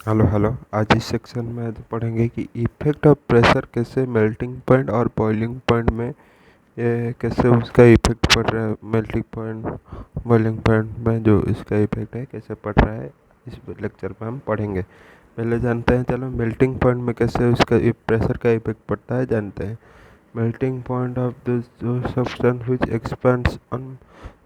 Hello hello. आज इस section में आज पढ़ेंगे कि इफेक्ट ऑफ प्रेशर कैसे मेल्टिंग पॉइंट और बॉइलिंग पॉइंट में ये कैसे उसका इफेक्ट पड़ रहा है। मेल्टिंग पॉइंट बॉइलिंग पॉइंट में जो इसका इफेक्ट है कैसे पड़ रहा है, इस लेक्चर में हम पढ़ेंगे। पहले जानते हैं, चलो मेल्टिंग पॉइंट में कैसे उसका प्रेशर का इफेक्ट पड़ता है जानते हैं। melting point of the substance which expands on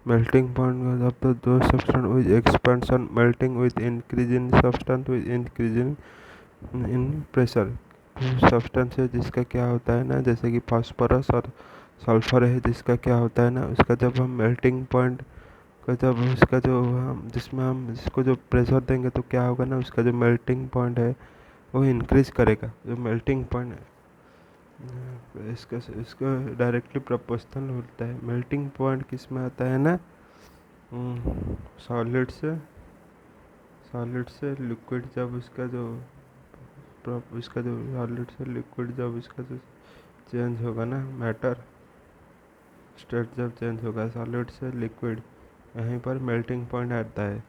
melting point of the substance which expands on melting with increase in substance with increase in pressure। Substance है जिसका क्या होता है ना, जैसे कि फास्फोरस और सल्फर है, जिसका क्या होता है ना, उसका जब हम मेल्टिंग पॉइंट का जब उसका जो हम जिसमें हम इसको जो प्रेशर देंगे तो क्या होगा ना, उसका जो मेल्टिंग पॉइंट है वो इंक्रीज करेगा। जो मेल्टिंग पॉइंट इसका इसका डायरेक्टली प्रोपोर्शनल होता है। मेल्टिंग पॉइंट किस में आता है ना, सॉलिड से लिक्विड जब इसका जो सॉलिड से लिक्विड जब इसका जो चेंज होगा ना, मैटर स्टेट जब चेंज होगा सॉलिड से लिक्विड, यहीं पर मेल्टिंग पॉइंट आता है।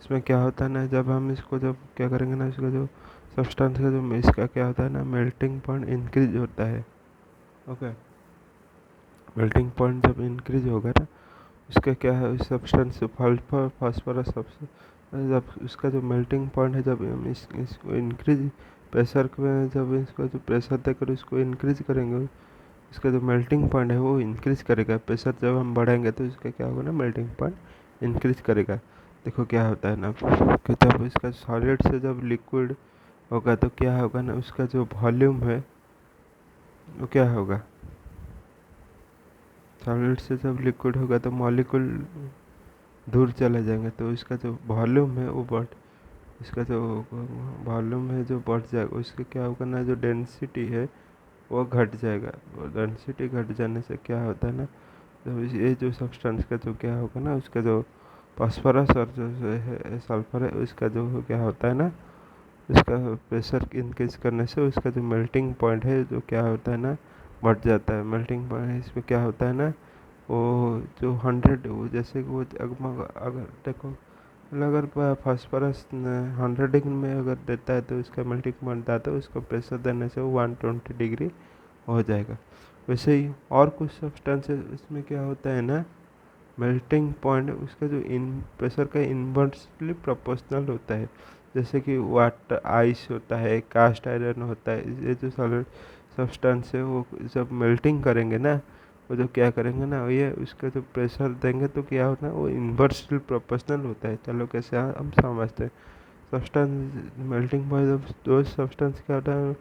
इसमें क्या होता है ना, जब हम इसको जब क्या करेंगे ना, इसका जो सब्सटेंस का जो इसका क्या होता है ना, मेल्टिंग पॉइंट इंक्रीज होता है। ओके, मेल्टिंग पॉइंट जब इंक्रीज होगा ना, इसका क्या है, सब्सटेंस फास्फोरस जब उसका जो मेल्टिंग पॉइंट है, जब हम इसको इंक्रीज प्रेशर में जब इसको जो प्रेशर देकर इसको इंक्रीज करेंगे, इसका जो मेल्टिंग पॉइंट है वो इंक्रीज करेगा। प्रेशर जब हम बढ़ाएंगे तो इसका क्या होगा ना, मेल्टिंग पॉइंट इंक्रीज करेगा। देखो क्या होता है ना, कि जब इसका सॉलिड से जब लिक्विड होगा तो क्या होगा ना, उसका जो वॉल्यूम है वो क्या होगा, सॉलिड से जब लिक्विड होगा तो मॉलिक्यूल दूर चले जाएंगे, तो इसका जो वॉल्यूम है वो बढ़ इसका जो वॉल्यूम है जो बढ़ जाएगा, उसके क्या होगा ना, जो डेंसिटी है वो घट जाएगा। और डेंसिटी घट जाने से क्या होता है ना, जब ये जो सब्सटेंस का जो क्या होगा ना, उसका जो फास्फोरस और जो है सल्फर है, उसका जो क्या होता है ना, उसका प्रेशर इंक्रीज करने से उसका जो मेल्टिंग पॉइंट है जो क्या होता है ना, बढ़ जाता है। मेल्टिंग पॉइंट इसमें क्या होता है ना, वो जो 100 वो जैसे कि वो अगर देखो, अगर फास्फोरस 100 डिग्री में अगर देता है तो इसका मेल्टिंग पॉइंट आता है, उसको प्रेशर देने से वो 120 डिग्री हो जाएगा। वैसे ही और कुछ सब्सटेंसेस इसमें क्या होता है ना, मेल्टिंग पॉइंट उसका जो इन प्रेशर का इन्वर्सली प्रोपोर्शनल होता है। जैसे कि वाटर आइस होता है, कास्ट आयरन होता है, ये जो सॉलिड सब्सटेंस है वो जब मेल्टिंग करेंगे ना, वो जो क्या करेंगे ना, ये उसका जो प्रेशर देंगे तो क्या होता है, वो इन्वर्सली प्रोपोर्शनल होता है। चलो कैसे हम समझते हैं। सब्सटेंस मेल्टिंग पॉइंट जब दो सब्सटेंस क्या होता है,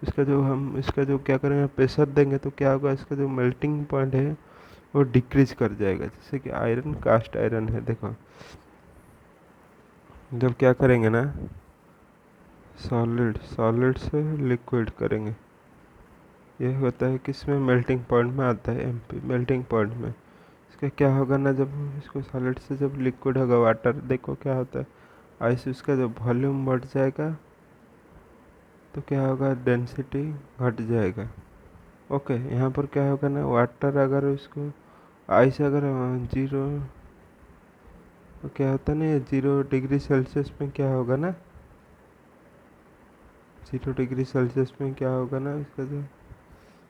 इसका जो क्या करेंगे, प्रेशर देंगे तो क्या होगा, इसका जो मेल्टिंग पॉइंट है वो डिक्रीज कर जाएगा। जैसे कि आयरन कास्ट आयरन है, देखो जब क्या करेंगे ना, सॉलिड से लिक्विड करेंगे, ये होता है किसमें, मेल्टिंग पॉइंट में आता है। एमपी मेल्टिंग पॉइंट में इसका क्या होगा ना, जब इसको सॉलिड से जब लिक्विड होगा वाटर, देखो क्या होता है, आइस उसका जब वॉल्यूम बढ़ जाएगा तो क्या होगा, डेंसिटी घट जाएगा। ओके, यहाँ पर क्या होगा ना, वाटर अगर उसको आइस अगर जीरो, तो क्या होता है ना, ये 0 डिग्री सेल्सियस में क्या होगा ना, 0 डिग्री सेल्सियस में क्या होगा ना इसका जो,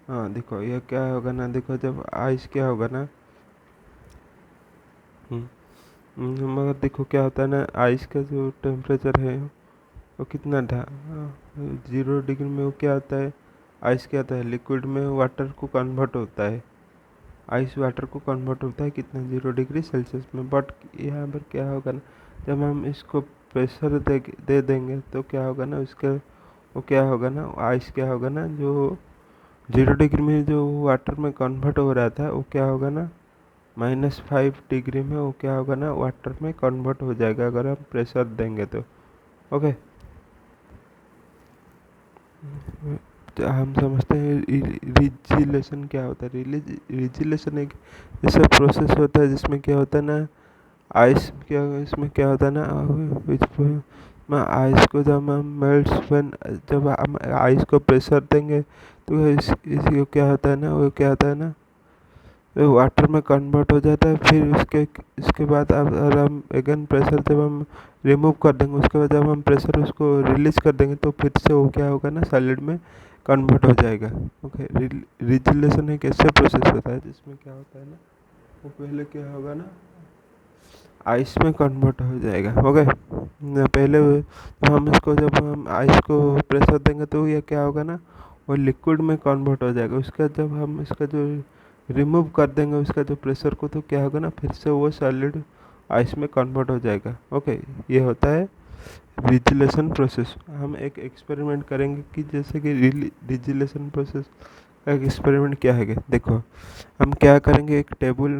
हाँ देखो ये क्या होगा ना, देखो जब आइस क्या होगा ना, मगर देखो क्या होता है ना, आइस का जो टेम्परेचर है वो कितना था, 0 डिग्री में वो क्या होता है, आइस क्या होता है, लिक्विड में वाटर को कन्वर्ट होता है। आइस वाटर को कन्वर्ट होता है कितना, 0 डिग्री सेल्सियस में। बट यहाँ पर क्या होगा ना, जब हम इसको प्रेशर दे देंगे तो क्या होगा ना, उसका वो क्या होगा ना, आइस क्या होगा ना, जो 0 डिग्री में जो वाटर में कन्वर्ट हो रहा था वो क्या होगा ना, -5 डिग्री में वो क्या होगा ना, वाटर में कन्वर्ट हो जाएगा अगर हम प्रेशर देंगे तो। ओके, तो हम समझते हैं रिजिलेशन क्या होता है। रिजिलेशन एक ऐसा प्रोसेस होता है जिसमें क्या होता है ना, आइस क्या इसमें क्या होता है ना, में आइस को जब हम मेल्ट्स व्हेन, जब हम आइस को प्रेशर देंगे तो इसी को क्या होता है ना, वो क्या होता है ना, वाटर में कन्वर्ट हो जाता है। फिर इसके बाद अब अगर हम अगेन प्रेशर जब हम रिमूव कर देंगे, उसके बाद जब हम प्रेशर उसको रिलीज कर देंगे तो फिर से वो क्या होगा ना, सॉलिड में कन्वर्ट हो जाएगा। ओके, रिजिलेशन एक ऐसे प्रोसेस होता है जिसमें क्या होता है ना, वो पहले क्या होगा ना, आइस में कन्वर्ट हो जाएगा। ओके, पहले तो हम इसको जब हम आइस को प्रेशर देंगे तो ये क्या होगा ना, वो लिक्विड में कन्वर्ट हो जाएगा। उसका जब हम इसका जो रिमूव कर देंगे उसका जो प्रेशर को, तो क्या होगा ना, फिर से वो सॉलिड आइस में कन्वर्ट हो जाएगा। ओके, ये होता है रिजिलेशन प्रोसेस। हम एक एक्सपेरिमेंट करेंगे कि जैसे कि रिजिलेशन प्रोसेस का एक एक्सपेरिमेंट क्या है। देखो, हम क्या करेंगे, एक टेबल,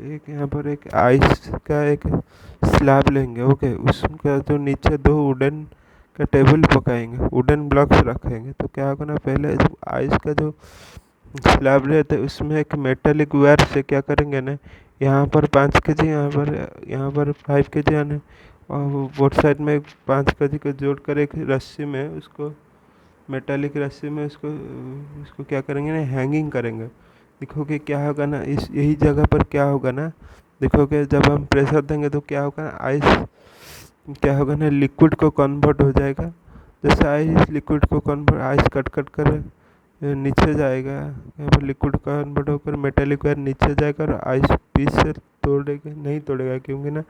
एक यहाँ पर एक आइस का एक स्लैब लेंगे। ओके, उसका जो नीचे दो वुडन का टेबल पकाएंगे, वुडन ब्लॉक्स रखेंगे। तो क्या होगा ना, पहले जो आइस का जो स्लैब रहता है उसमें एक मेटेलिक वायर से क्या करेंगे ना, यहाँ पर 5 kg, यहाँ पर 5 kg आने, और बोथ साइड में 5 kg को जोड़ कर एक रस्सी में उसको, मेटालिक रस्सी में उसको उसको क्या करेंगे ना, हैंगिंग करेंगे। देखोगे क्या होगा ना, इस यही जगह पर क्या होगा ना, देखोगे जब हम प्रेशर देंगे तो क्या होगा ना, आइस क्या होगा ना, लिक्विड को कन्वर्ट हो जाएगा। जैसे आइस लिक्विड को कन्वर्ट, आइस कट कट कर नीचे जाएगा, यहाँ पर लिक्विड कन्वर्ट होकर मेटेलिक वायर नीचे जाएगा, और आइस पीस से तोड़ेगा नहीं, तोड़ेगा, क्योंकि ना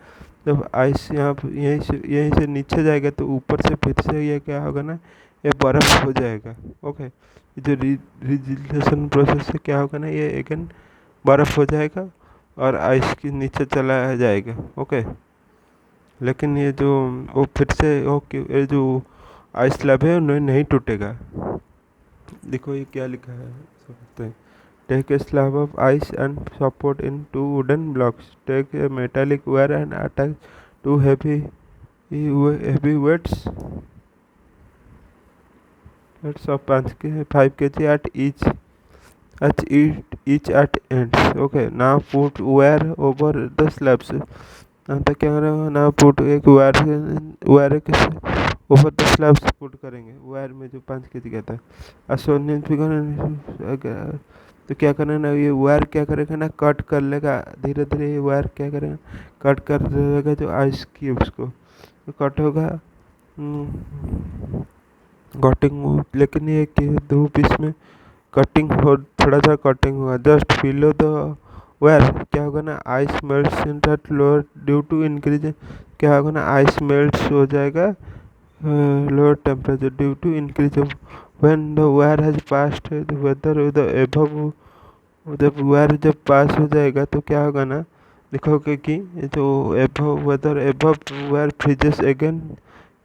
जब आइस यहाँ यहीं से नीचे जाएगा तो ऊपर से फिर से ये क्या होगा ना, ये बर्फ़ हो जाएगा। ओके, जो रिजिलेशन प्रोसेस से क्या होगा ना, ये अगेन बर्फ़ हो जाएगा और आइस के नीचे चला जाएगा। ओके, लेकिन ये जो वो फिर से ओके, ये जो आइस स्लैब है उन्हें नहीं टूटेगा। देखो ये क्या लिखा है, समझते हैं। Take a slab of ice and support in two wooden blocks, take a metallic wire and attach to heavy weights of 5 kg each at ends. Okay, now put wire over the slabs. आता क्या करेंगे ना, put एक wire के ऊपर 10 slabs put करेंगे। Wire में जो 5 kg का था, असोनियन फिगर, तो क्या करें ना, ये वायर क्या करेगा ना, कट कर लेगा धीरे धीरे। ये वायर क्या करेगा, कट कर लेगा जो आइस क्यूब्स को, तो कट होगा, कटिंग। लेकिन ये कि दो पीस में कटिंग हो, थोड़ा सा कटिंग होगा जस्ट बिलो द वेयर। क्या होगा ना, ice melts in that lower due to increase, क्या होगा ना, आइस मेल्ट्स हो जाएगा lower temperature due to increase of when the wire has passed whether the above. जब वायर जब पास हो जाएगा तो क्या होगा ना, देखोगे कि ये जो above whether above wire freezes again,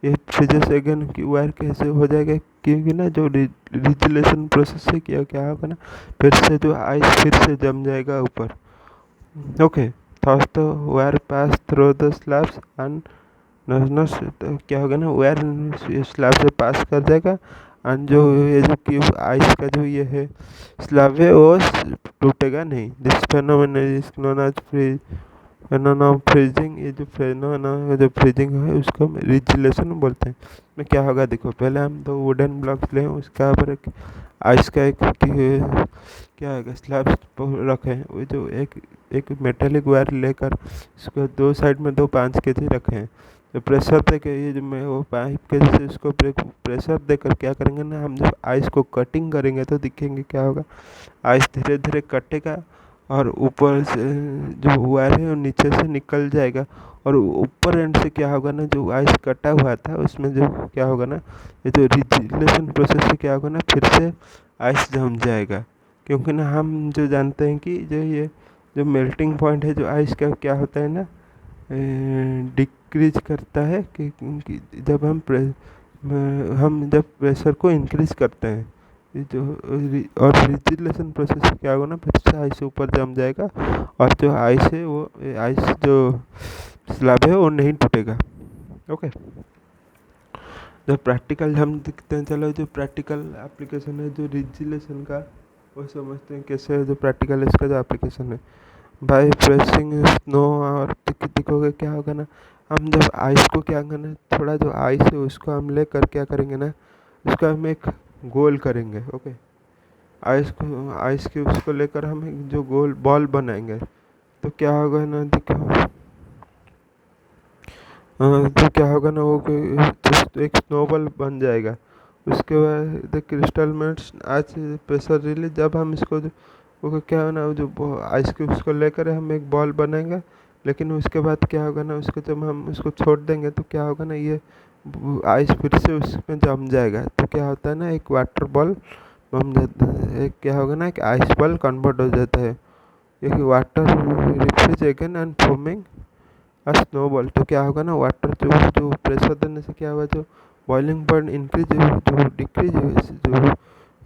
ये फ्रीजेस अगेन की वायर कैसे हो जाएगा, क्योंकि ना जो रिजिलेशन प्रोसेस से क्या क्या होगा ना, फिर से जो आइस फिर से जम जाएगा ऊपर। Okay, thaws the wire pass through the slabs and नस, तो क्या होगा ना, वायर स्लैब से पास कर जाएगा, एंड जो ये जो क्यूब आइस का जो ये है स्लैब है वो टूटेगा नहीं। This phenomenon is known as phenomenon of freezing. ये जो फेनोमेनन जो फ्रीजिंग है उसको हम रिजिलेशन बोलते हैं। में क्या होगा, देखो पहले हम दो वुडन ब्लॉक्स लें, उसके ऊपर एक आइस का एक क्या है स्लैब रखें। वो जो एक मेटेलिक वायर लेकर इसको दो साइड में दो 5 kg रखे हैं। तो प्रेशर दे के ये जो मैं वो 5 kg से इसको प्रेशर देकर क्या करेंगे ना, हम जब आइस को कटिंग करेंगे तो दिखेंगे क्या होगा, आइस धीरे धीरे कटेगा और ऊपर से जो वायर है वो नीचे से निकल जाएगा। और ऊपर एंड से क्या होगा ना, जो आइस कटा हुआ था उसमें जो क्या होगा ना, ये जो रिजिलेशन प्रोसेस से क्या होगा ना, फिर से आइस जम जाएगा। क्योंकि ना हम जो जानते हैं कि जो ये जो मेल्टिंग पॉइंट है जो आइस का क्या होता है ना, डिक्रीज करता है कि जब हम जब प्रेशर को इंक्रीज करते हैं, ये जो और रिजिलेशन प्रोसेस से क्या होगा ना, फिर से आइस ऊपर जम जाएगा और जो आइस है वो आइस जो स्लैब है वो नहीं टूटेगा। ओके, जो प्रैक्टिकल हम दिखते हैं, चलो जो प्रैक्टिकल एप्लीकेशन है जो रिजिलेशन का, वो समझते हैं कैसे है जो प्रैक्टिकल इसका जो एप्लीकेशन है। बाय प्रेसिंग स्नो, और दिखोगे क्या होगा ना, हम जब आइस को क्या करना, थोड़ा जो आइस है उसको हम लेकर क्या करेंगे ना, उसका हम एक गोल करेंगे। ओके, आइस क्यूब्स को लेकर हम एक जो गोल बॉल बनाएंगे, तो क्या होगा ना, देखो तो क्या होगा ना, वो जस्ट एक स्नोबॉल बन जाएगा। उसके बाद द क्रिस्टल मेट्स आज प्रेशर रिलीज, जब हम इसको वो क्या है ना, वो जो आइस क्यूब्स को लेकर हम एक बॉल बनाएंगे, लेकिन उसके बाद क्या होगा ना, उसको जब हम उसको छोड़ देंगे तो क्या होगा ना, ये आइस फिर से उसमें जम जाएगा। तो क्या होता है ना, एक वाटर बॉल बन जाता है, एक क्या होगा ना, एक आइस बॉल कन्वर्ट हो जाता है, एक water refuse again and forming snowball. तो क्या होगा ना, वाटर जो जो प्रेशर देने से क्या होगा, जो बॉइलिंग पॉइंट इंक्रीज जो डिक्रीज जो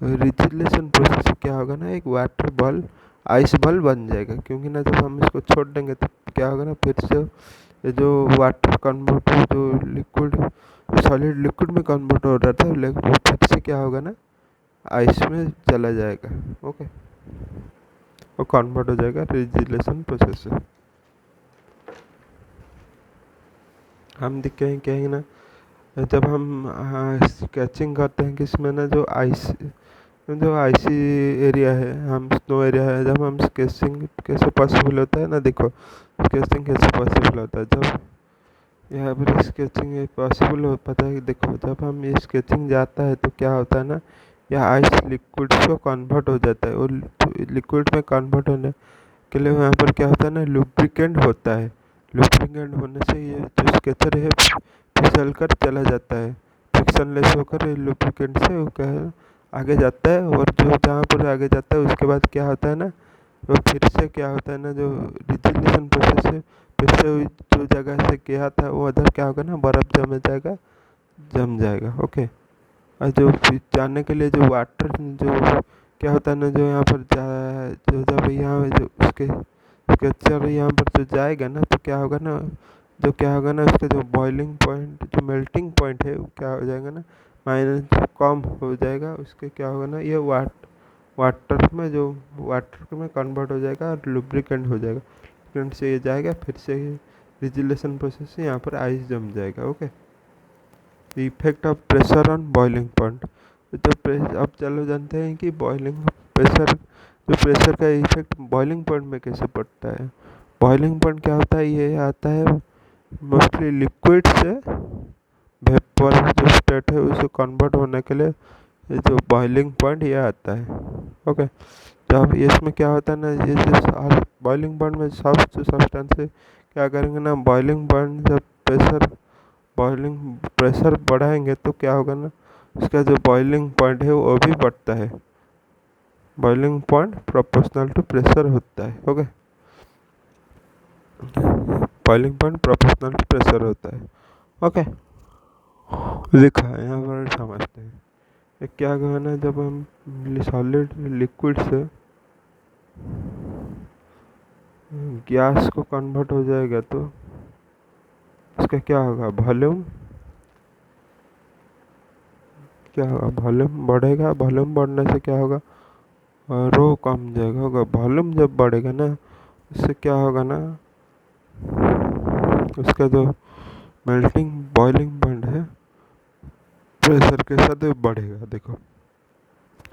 रिजिलेशन प्रोसेस से क्या होगा ना, एक वाटर बॉल आइस बॉल बन जाएगा। क्योंकि ना जब हम इसको छोड़ देंगे तो क्या होगा ना, फिर से ये जो वाटर कन्वर्ट जो लिक्विड सॉलिड लिक्विड में कन्वर्ट हो रहा था, लेकिन वो फिर से क्या होगा ना, आइस में चला जाएगा। ओके, वो कन्वर्ट हो जाएगा रिजिलेशन प्रोसेस से। हम दिखेंगे कहेंगे ना, जब हम स्केचिंग करते हैं किसमें ना, जो आइसी एरिया है, हम स्नो एरिया है, जब हम स्केचिंग कैसे पॉसिबल होता है ना, देखो स्केचिंग कैसे पॉसिबल होता है, जब यहाँ पर स्केचिंग पॉसिबल हो पाता है। देखो जब हम ये स्केचिंग जाता है तो क्या होता है ना, यह आइस लिक्विड को कन्वर्ट हो जाता है, और लिक्विड में कन्वर्ट होने के लिए यहाँ पर क्या होता है ना, लुब्रिकेंट होता है। लुब्रिकेंट होने से ये जो स्केचर है फिसल कर चला जाता है, फ्रिक्शनलेस होकर लुब्रिकेंट से वो क्या है आगे जाता है, और जो जहाँ पर आगे जाता है उसके बाद क्या होता है ना, वो फिर से क्या होता है ना, जो रिजिलेशन प्रोसेस है, फिर से जो जगह से गया था वो उधर क्या होगा ना, बर्फ़ जम जाएगा। ओके, और जो जाने के लिए जो वाटर जो क्या होता है ना, जो यहाँ पर जो जब यहाँ जो उसके स्केचर यहाँ पर जो जाएगा ना, तो क्या होगा ना, जो क्या होगा ना, उसका जो बॉइलिंग पॉइंट जो मेल्टिंग पॉइंट है वो क्या हो जाएगा ना, माइनस कम हो जाएगा। उसके क्या होगा ना, ये वाटर में कन्वर्ट हो जाएगा और लुब्रिकेंट हो जाएगा। लुब्रिकेंट से ये जाएगा, फिर से रिजिलेशन प्रोसेस से यहाँ पर आइस जम जाएगा। Okay, effect of pressure on boiling point. तो अब चलो जानते हैं कि प्रेशर का इफेक्ट बॉइलिंग पॉइंट में कैसे पड़ता है। बॉइलिंग पॉइंट क्या होता है, ये आता है मोस्टली लिक्विड से वेपर जो स्टेट है उसे कन्वर्ट होने के लिए, ये जो बॉइलिंग पॉइंट ये आता है। ओके, जब इसमें क्या होता है ना, ये जो बॉइलिंग पॉइंट में सब जो सब्सटेंस है क्या करेंगे ना, बॉइलिंग पॉइंट जब बॉइलिंग प्रेशर बढ़ाएंगे तो क्या होगा ना, उसका जो बॉइलिंग पॉइंट है वो भी बढ़ता है। Boiling point proportional to pressure होता है। Okay, boiling point proportional to pressure होता है। ओके, लिखा है यहाँ पर, समझते हैं ये क्या होगा ना, जब हम सॉलिड लिक्विड से गैस को कन्वर्ट हो जाएगा तो उसका क्या होगा, वॉल्यूम क्या होगा, वॉल्यूम बढ़ेगा। वॉल्यूम बढ़ने से क्या होगा, रो कम जाएगा। होगा वॉल्यूम जब बढ़ेगा ना, उससे क्या होगा ना, उसका जो मेल्टिंग बॉइलिंग पॉइंट है प्रेशर के साथ बढ़ेगा। देखो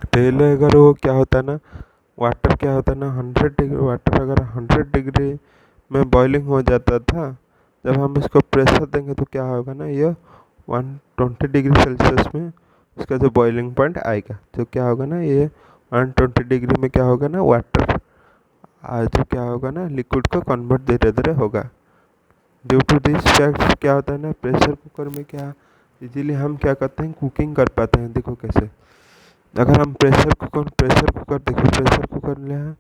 पहले अगर वो क्या होता है ना, वाटर क्या होता है ना, 100 डिग्री वाटर अगर 100 डिग्री में बॉइलिंग हो जाता था, जब हम इसको प्रेशर देंगे तो क्या होगा ना, ये 120 डिग्री सेल्सियस में इसका जो बॉइलिंग पॉइंट आएगा। जो क्या होगा ना, ये 120 डिग्री में क्या होगा ना, वाटर जो क्या होगा ना, लिक्विड को कन्वर्ट धीरे धीरे होगा। ड्यू टू दिस फैक्ट क्या होता है ना, प्रेशर कुकर में क्या इजीली हम क्या करते हैं, कुकिंग कर पाते हैं। देखो कैसे, अगर हम देखो प्रेशर कुकर ले हैं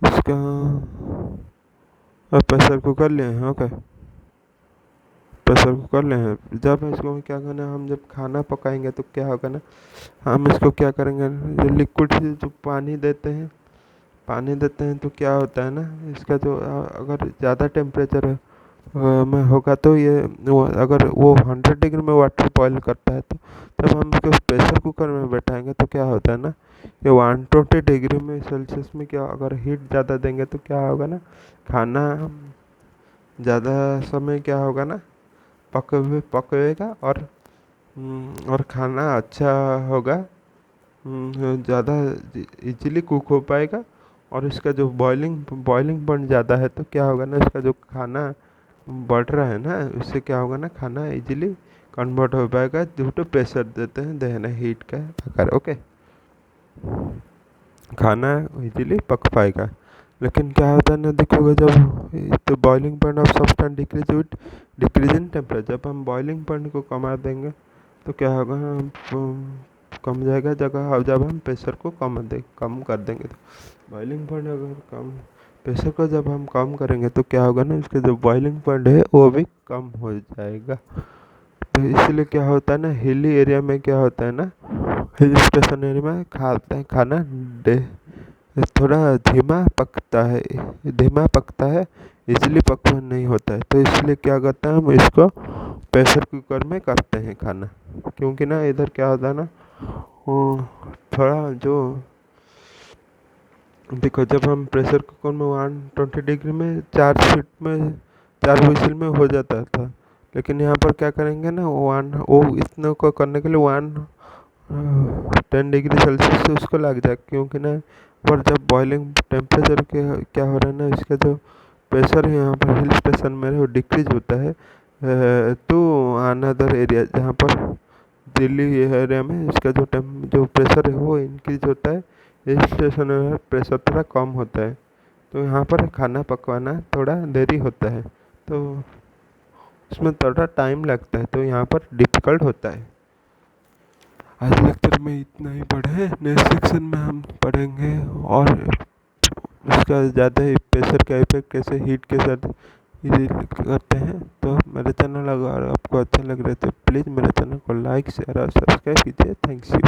इसका, प्रेशर कुकर ले हैं। ओके, प्रेशर कुकर ले हैं, जब इसको क्या करना है, हम जब खाना पकाएंगे तो क्या होगा ना, हम इसको क्या करेंगे, जो लिक्विड से जो पानी देते हैं तो क्या होता है ना, इसका जो अगर ज़्यादा टेम्परेचर में होगा तो ये अगर वो 100 डिग्री में वाटर बॉयल करता है, तो जब हम इसको प्रेशर कुकर में बैठाएंगे तो क्या होता है ना, ये 120 डिग्री में सेल्सियस में क्या अगर हीट ज़्यादा देंगे तो क्या होगा ना, खाना ज़्यादा समय क्या होगा ना, पकेगा और खाना अच्छा होगा ज़्यादा इजीली कुक हो पाएगा। और इसका जो बॉइलिंग बॉइलिंग पॉइंट ज़्यादा है तो क्या होगा ना, इसका जो खाना बढ़ रहा है ना, उससे क्या होगा ना, खाना इजीली कन्वर्ट हो पाएगा ड्यू टू प्रेशर देते हैं देना हीट का आकार। ओके, खाना इजीली पक पाएगा। लेकिन क्या होता है ना, देखोगे जब तो boiling point of substance decrease with decrease in temperature, जब हम बॉइलिंग पॉइंट को कमा देंगे तो क्या होगा, कम जाएगा जगह। और जब हम प्रेशर को कम कर देंगे तो बॉइलिंग पॉइंट अगर कम, प्रेशर को जब हम कम करेंगे तो क्या होगा ना, इसके जो बॉइलिंग पॉइंट है वो भी कम हो जाएगा। तो इसलिए क्या होता है ना, हिली एरिया में क्या होता है ना, हिल स्टेशन एरिया में खाना डे थोड़ा धीमा पकता है, इजीली पकवान नहीं होता है। तो इसलिए क्या करते हैं, हम इसको प्रेशर कुकर में करते हैं खाना। क्योंकि ना इधर क्या होता है ना, वो थोड़ा जो देखो, जब हम प्रेशर कुकर में 120 डिग्री में 4 सीट में 4 विजिल में हो जाता था। लेकिन यहाँ पर क्या करेंगे ना, वो इतने को करने के लिए 10 डिग्री सेल्सियस से उसको लग जाए। क्योंकि ना पर जब बॉइलिंग टेम्परेचर के क्या हो रहा है ना, इसका जो प्रेशर है यहाँ पर हिल स्टेशन में वो डिक्रीज होता है टू अनदर एरिया, जहाँ पर दिल्ली एरिया में इसका जो प्रेशर है वो इंक्रीज होता है। हिल स्टेशन में प्रेशर थोड़ा कम होता है, तो यहाँ पर खाना पकवाना थोड़ा देरी होता है, तो इसमें थोड़ा टाइम लगता है, तो यहाँ पर डिफ़िकल्ट होता है। आज लेक्चर में इतना ही पढ़े, नेक्स्ट सेक्शन में हम पढ़ेंगे और उसका ज़्यादा प्रेशर का इफेक्ट कैसे हीट के साथ करते हैं। तो मेरे चैनल अगर आपको अच्छा लग रहा है तो प्लीज़ मेरे चैनल को लाइक शेयर और सब्सक्राइब कीजिए। Thanks you.